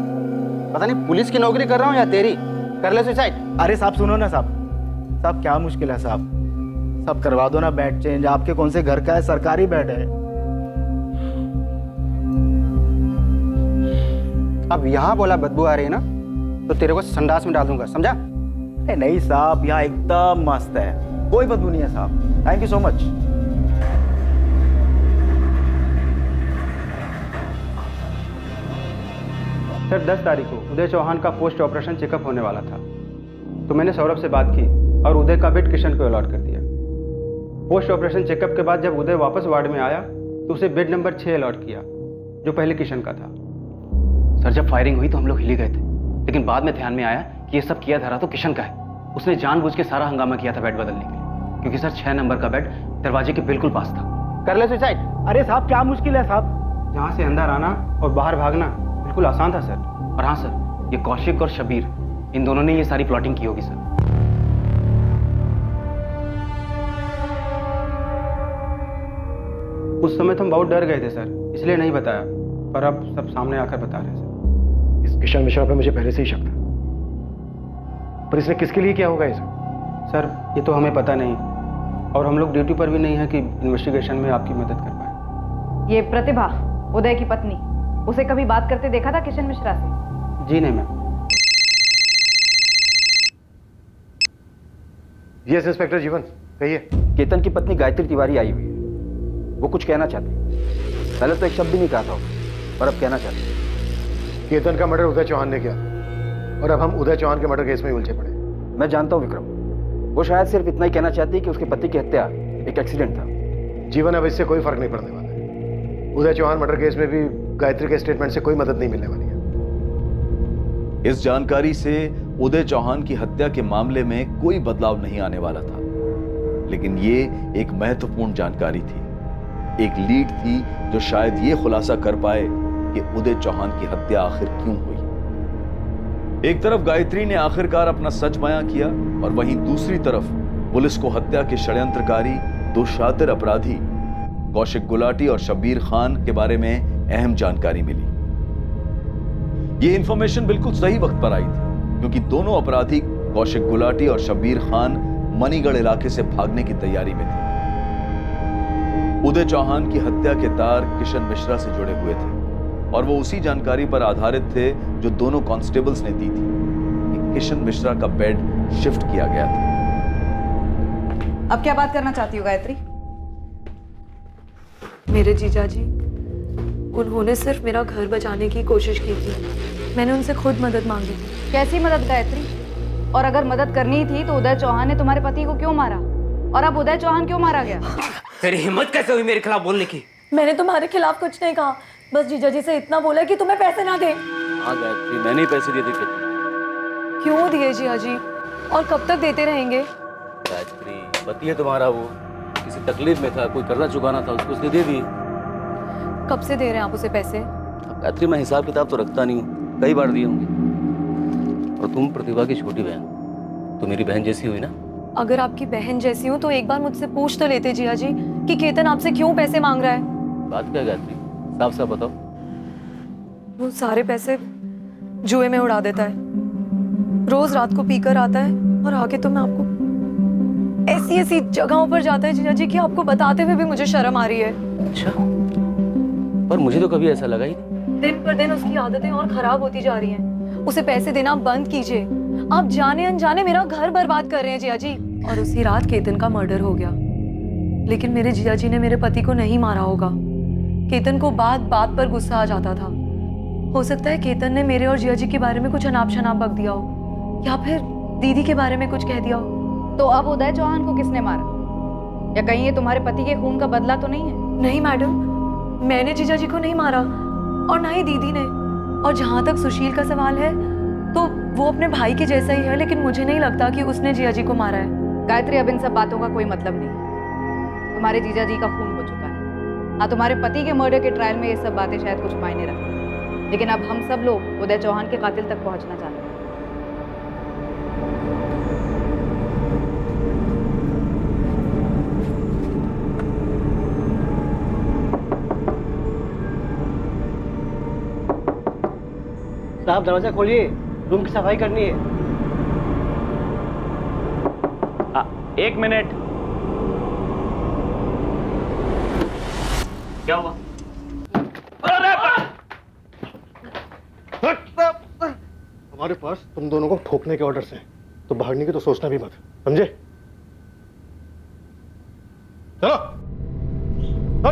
पता नहीं पुलिस की नौकरी कर रहा हूँ या तेरी। कर ले सुसाइड। अरे साहब सुनो ना साहब, साहब क्या मुश्किल है साहब? साहब करवा दो ना बेड चेंज। आपके कौन से घर का है? सरकारी बेड है। अब यहाँ बोला बदबू आ रही है ना, तो तेरे को संडास में डाल दूंगा, समझा? नहीं साहब, यहाँ एकदम मस्त है, कोई बदबू नहीं है साहब। Thank you so much. Sir, 10 तारीख को उदय चौहान का पोस्ट ऑपरेशन चेकअप होने वाला था, तो मैंने सौरभ से बात की और उदय का बेड किशन को अलॉट कर दिया। पोस्ट ऑपरेशन चेकअप के बाद जब उदय वापस वार्ड में आया तो उसे बेड नंबर 6 अलॉट किया, जो पहले किशन का था। सर, जब फायरिंग हुई तो हम लोग हिल गए थे, लेकिन बाद में ध्यान में आया कि ये सब किया धरा तो किशन का है। उसने जानबूझ के सारा हंगामा किया था बेड बदलने के लिए, क्योंकि सर 6 नंबर का बेड दरवाजे के बिल्कुल पास था। कर ले सुसाइड। अरे साहब क्या मुश्किल है साहब? जहाँ से अंदर आना और बाहर भागना बिल्कुल आसान था सर। और हाँ सर, ये कौशिक और शबीर, इन दोनों ने ये सारी प्लॉटिंग की होगी सर। उस समय तो हम बहुत डर गए थे सर, इसलिए नहीं बताया, पर अब सब सामने आकर बता रहे हैं सर। इस किशन मिश्रा पे मुझे पहले से ही शक था, पर इसने किसके लिए किया होगा इसे? सर ये तो हमें पता नहीं, और हम लोग ड्यूटी पर भी नहीं है कि इन्वेस्टिगेशन में आपकी मदद कर पाए। ये प्रतिभा, उदय की पत्नी, उसे कभी बात करते देखा था किशन मिश्रा से? जी नहीं मैम। यस इंस्पेक्टर जीवन, कहिए। केतन की पत्नी गायत्री तिवारी आई हुई है, वो कुछ कहना चाहती है। पहले तो एक शब्द भी नहीं कहा था, पर अब कहना चाहती है। केतन का मर्डर उदय चौहान ने किया, और अब हम उदय चौहान के मर्डर केस में उलझे पड़े। मैं जानता हूँ विक्रम, वो शायद सिर्फ इतना ही कहना चाहती है कि उसके पति की हत्या एक एक्सीडेंट था। जीवन, अब इससे कोई फर्क नहीं पड़ने वाला है। उदय चौहान मर्डर केस में भी गायत्री के स्टेटमेंट से कोई मदद नहीं मिलने वाली है। इस जानकारी से उदय चौहान की हत्या के मामले में कोई बदलाव नहीं आने वाला था, लेकिन ये एक महत्वपूर्ण जानकारी थी, एक लीड थी जो शायद ये खुलासा कर पाए कि उदय चौहान की हत्या आखिर क्यों हुई। एक तरफ गायत्री ने आखिरकार अपना सच बयां किया, और वहीं दूसरी तरफ पुलिस को हत्या के षड्यंत्रकारी, दो शातिर अपराधी कौशिक गुलाटी और शब्बीर खान के बारे में अहम जानकारी मिली। ये इंफॉर्मेशन बिल्कुल सही वक्त पर आई थी, क्योंकि दोनों अपराधी कौशिक गुलाटी और शब्बीर खान मणिगढ़ इलाके से भागने की तैयारी में थे। उदय चौहान की हत्या के तार किशन मिश्रा से जुड़े हुए थे, और वो उसी जानकारी पर आधारित थे जो दोनों कांस्टेबल्स ने दी थी कि किशन मिश्रा का बेड शिफ्ट किया गया था। अब क्या बात करना चाहती हो गायत्री? मेरे जीजा जी, उन्होंने सिर्फ मेरा घर बचाने की कोशिश की थी। मैंने उनसे खुद मदद मांगी थी। कैसी मदद गायत्री? और अगर मदद करनी ही थी तो उदय चौहान ने तुम्हारे पति को क्यों मारा? और अब उदय चौहान क्यों मारा गया? तेरी हिम्मत कैसे हुई मेरे खिलाफ बोलने की? मैंने तुम्हारे खिलाफ कुछ नहीं कहा, बस जीजा जी से इतना बोला कि तुम्हें पैसे ना दे। हाँ गायत्री, मैंने ही पैसे दिए थे। क्यों दिए जीजा जी, और कब तक देते रहेंगे? गायत्री, पति है तुम्हारा, वो किसी तकलीफ में था, कोई कर्जा चुकाना था, उसको उसने दे दिए। कब से दे रहे हैं आप उसे पैसे? अब गायत्री, मैं हिसाब किताब तो रखता नहीं हूँ, कई बार दिए होंगे। और तुम प्रतिभा की छोटी बहन, तो मेरी बहन जैसी हुई ना। अगर आपकी बहन जैसी हो तो एक बार मुझसे पूछ तो लेते जिया जी कि केतन आपसे क्यों पैसे मांग रहा है। बात क्या गायत्री, साफ साफ बताओ। वो सारे पैसे जुए में उड़ा देता है, रोज रात को पीकर आता है, और आगे तो मैं आपको ऐसी ऐसी जगहों पर जाता है जिया जी कि आपको बताते हुए भी मुझे शर्म आ रही है। अच्छा, पर मुझे तो कभी ऐसा लगा ही नहीं। दिन पर दिन उसकी आदतें और खराब होती जा रही हैं। उसे पैसे देना बंद कीजिए। आप जाने अनजाने मेरा घर बर्बाद कर रहे हैं जिया जी। और उसी रात केतन का मर्डर हो गया, लेकिन मेरे जिया जी ने मेरे पति को नहीं मारा होगा। केतन को बात बात पर गुस्सा आ जाता था। हो सकता है केतन ने मेरे और जिया जी के बारे में कुछ अनाप शनाप बक दिया हो, या फिर दीदी के बारे में कुछ कह दिया हो। तो अब उदय चौहान को किसने मारा? या कहीं ये तुम्हारे पति के खून का बदला तो नहीं है? नहीं मैडम, मैंने जीजा जी को नहीं मारा, और ना ही दीदी ने। और जहां तक सुशील का सवाल है, तो वो अपने भाई के जैसा ही है, लेकिन मुझे नहीं लगता कि उसने जिया जी को मारा है। गायत्री, अब इन सब बातों का कोई मतलब नहीं। तुम्हारे जीजा जी का खून हो चुका है। हाँ, तुम्हारे पति के मर्डर के ट्रायल में ये सब बातें शायद कुछ मायने रखती हैं, लेकिन अब हम सब लोग उदय चौहान के कातिल तक पहुंचना चाहते हैं। साहब, दरवाजा खोलिए, रूम की सफाई करनी है। एक मिनट। क्या हुआ? हमारे पास तुम दोनों को ठोकने के ऑर्डर्स हैं, तो भागने की तो सोचना भी मत, समझे? चलो।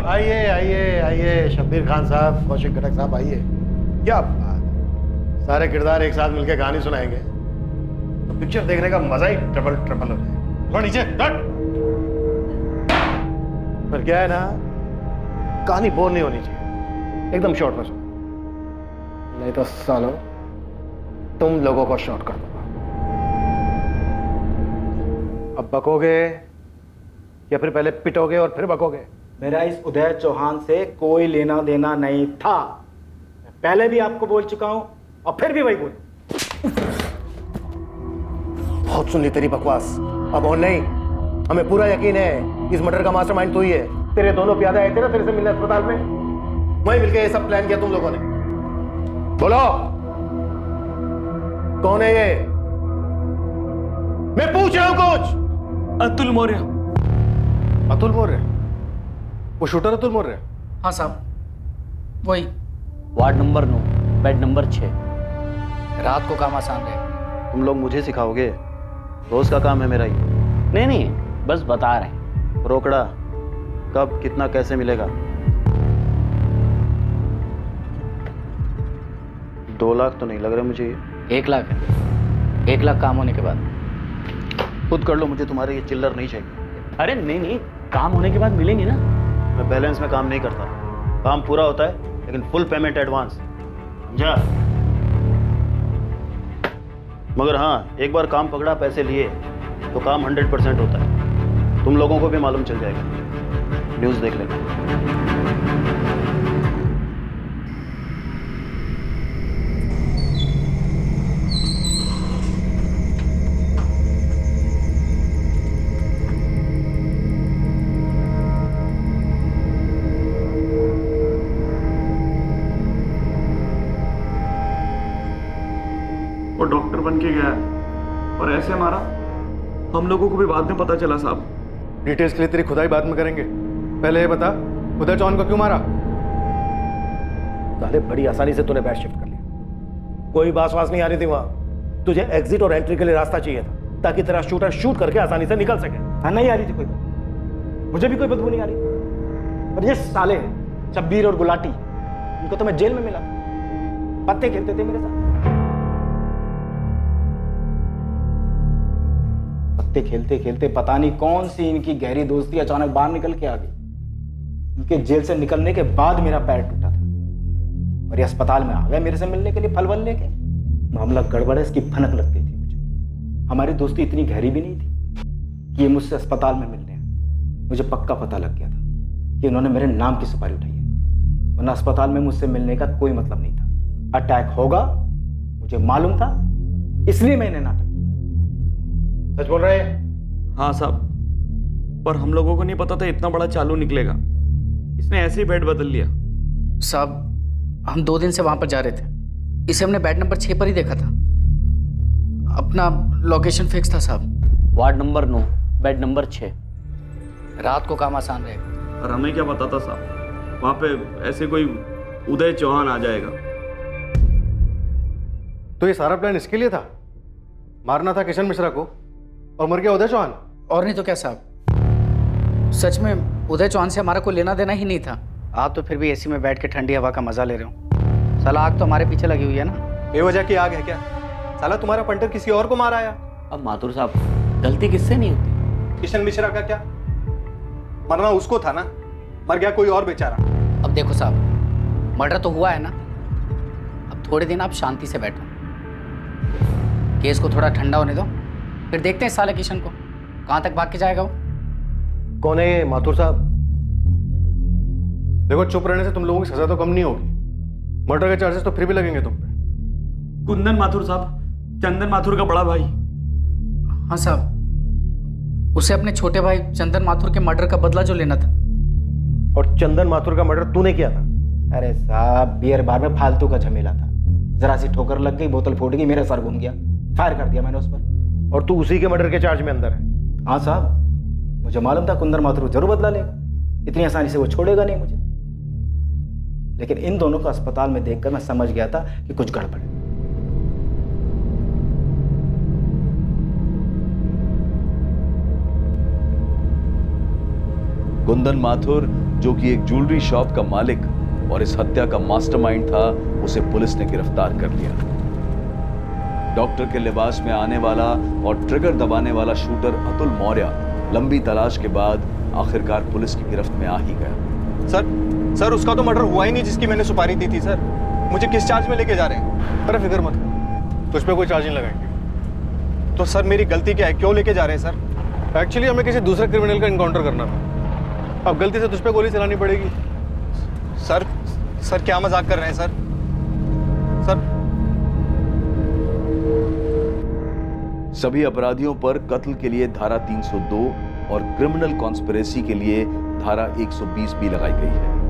आइए आइए आइए, शब्बीर खान साहब, कौशिक घटक साहब, आइए। क्या बात, सारे किरदार एक साथ मिलकर कहानी सुनाएंगे तो पिक्चर देखने का मजा ही ट्रिपल हो जाएगा। नीचे कट। पर क्या है ना, कहानी बोर नहीं होनी चाहिए, एकदम शॉर्ट में सुनो, नहीं तो सालो तुम लोगों को शॉर्ट कर दूंगा। अब बकोगे या फिर पहले पिटोगे और फिर बकोगे? मेरा इस उदय चौहान से कोई लेना देना नहीं था। मैं पहले भी आपको बोल चुका हूं और फिर भी वही बोल। बहुत सुन ली तेरी बकवास, अब और नहीं। हमें पूरा यकीन है इस मर्डर का मास्टरमाइंड तू ही है। तेरे दोनों प्यादे आए थे ना तेरे से मिलने अस्पताल में, वहीं मिलके ये सब प्लान किया तुम लोगों ने। बोलो कौन है ये? मैं पूछ रहा हूं कुछ। अतुल मौर्य। अतुल मौर्य? वो शूटर अतुल मौर्य? हाँ साहब वही। Ward number 9 bed number 6। रात को काम आसान है। तुम लोग मुझे सिखाओगे? रोज का काम है मेरा ये। नहीं बस बता रहे हैं। रोकड़ा कब कितना कैसे मिलेगा? 2 लाख तो नहीं लग रहा मुझे ये। 1 लाख है। 1 लाख काम होने के बाद। खुद कर लो, मुझे तुम्हारे ये चिल्लर नहीं चाहिए। अरे नहीं काम होने के बाद मिलेंगे ना। मैं बैलेंस में काम नहीं करता। काम पूरा होता है लेकिन फुल पेमेंट एडवांस, समझा? मगर हाँ, एक बार काम पकड़ा पैसे लिए तो काम 100% होता है। तुम लोगों को भी मालूम चल जाएगा, न्यूज़ देख लेना। वो डॉक्टर बन के गया और ऐसे मारा, हम लोगों को भी बाद में पता चला साहब। डिटेल्स के लिए तेरी खुदाई बाद में करेंगे, पहले ये बता उदय चौहान को क्यों मारा? साले बड़ी आसानी से तूने बैट शिफ्ट कर लिया। कोई बास वास नहीं आ रही थी वहां। तुझे एग्जिट और एंट्री के लिए रास्ता चाहिए था ताकि तेरा शूटर शूट करके आसानी से निकल सके। हाँ नहीं आ रही थी कोई बदबू, मुझे भी कोई बदबू नहीं आ रही थी। पर ये साले शब्बीर और गुलाटी, इनको तो मैं जेल में मिला था, पत्ते खेलते थे मेरे साथ। पत्ते खेलते खेलते पता नहीं कौन सी इनकी गहरी दोस्ती अचानक बाहर निकल के आ गई। इनके जेल से निकलने के बाद मेरा पैर टूटा था और ये अस्पताल में आ गए मेरे से मिलने के लिए फलवल लेके। मामला गड़बड़ है, इसकी भनक लग गई थी मुझे। हमारी दोस्ती इतनी गहरी भी नहीं थी कि ये मुझसे अस्पताल में मिलने आए। मुझे पक्का पता लग गया था कि इन्होंने मेरे नाम की सुपारी उठाई है, वरना अस्पताल में मुझसे मिलने का कोई मतलब नहीं था। अटैक होगा मुझे मालूम था, इसलिए मैंने नाटक किया। सच बोल रहे हैं? हाँ साहब, पर हम लोगों को नहीं पता था इतना बड़ा चालू निकलेगा। इसने ऐसे ही बेड बदल लिया। साहब हम 2 दिन से वहां पर जा रहे थे, इसे हमने बेड नंबर 6 पर ही देखा था। अपना लोकेशन फिक्स था साहब। Ward number 9 bed number 6। रात को काम आसान रहेगा। और हमें क्या पता था साहब वहां पे ऐसे कोई उदय चौहान आ जाएगा। तो ये सारा प्लान इसके लिए था? मारना था किशन मिश्रा को और मर गया उदय चौहान? और नहीं तो क्या साहब, सच में उदय चौहान से हमारा कोई लेना देना ही नहीं था। आप तो फिर भी एसी में बैठ के ठंडी हवा का मजा ले रहे हो। साला आग तो हमारे पीछे लगी हुई है ना। बेवजह की आग है क्या? साला तुम्हारा पंटर किसी और को मार आया। अब माथुर साहब गलती किससे नहीं होती? किशन मिश्रा का क्या? मरना उसको था ना, मर गया कोई और बेचारा। अब देखो साहब, मर्डर तो हुआ है ना, अब थोड़े दिन आप शांति से बैठो, केस को थोड़ा ठंडा होने दो, फिर देखते हैं साले किशन को कहां तक भाग के जाएगा वो। कौन है ये माथुर साहब? देखो चुप रहने से तुम लोगों की सजा तो कम नहीं होगी, मर्डर के चार्जेस तो फिर भी लगेंगे तुम पे। कुंदन माथुर साहब, चंदन माथुर का बड़ा भाई। हाँ साहब, उसे अपने छोटे भाई चंदन माथुर के मर्डर का बदला जो लेना था। और चंदन माथुर का मर्डर तूने किया था? अरे साहब बियर बार में फालतू का झमेला था, जरा सी ठोकर लग गई, बोतल फूट गई, मेरा सर घूम गया, फायर कर दिया मैंने उस पर। और तू उसी के मर्डर के चार्ज में अंदर है? हाँ साहब, मुझे मालूम था कुंदन माथुर जरूर बदला लेगा, इतनी आसानी से वो छोड़ेगा नहीं मुझे। लेकिन इन दोनों को अस्पताल में देखकर मैं समझ गया था कि कुछ गड़बड़ है। कुंदन माथुर, जो कि एक ज्वेलरी शॉप का मालिक और इस हत्या का मास्टरमाइंड था, उसे पुलिस ने गिरफ्तार कर लिया। डॉक्टर के लिबास में आने वाला और ट्रिगर दबाने वाला शूटर अतुल मौर्य लंबी तलाश के बाद आखिरकार पुलिस की गिरफ्त में आ ही गया। सर उसका तो मर्डर हुआ ही नहीं जिसकी मैंने सुपारी दी थी। सर मुझे किस चार्ज में लेके जा रहे हैं? अरे फिक्र मत कर, तुझ पे कोई चार्ज नहीं लगाएंगे। तो सर मेरी गलती क्या है, क्यों लेके जा रहे हैं सर? एक्चुअली हमें किसी दूसरे क्रिमिनल का इनकाउंटर करना था, अब गलती से तुझ पे गोली चलानी पड़ेगी। सर क्या मजाक कर रहे हैं सर? सभी अपराधियों पर कत्ल के लिए धारा 302 और क्रिमिनल कॉन्स्पिरेसी के लिए धारा 120 भी लगाई गई है।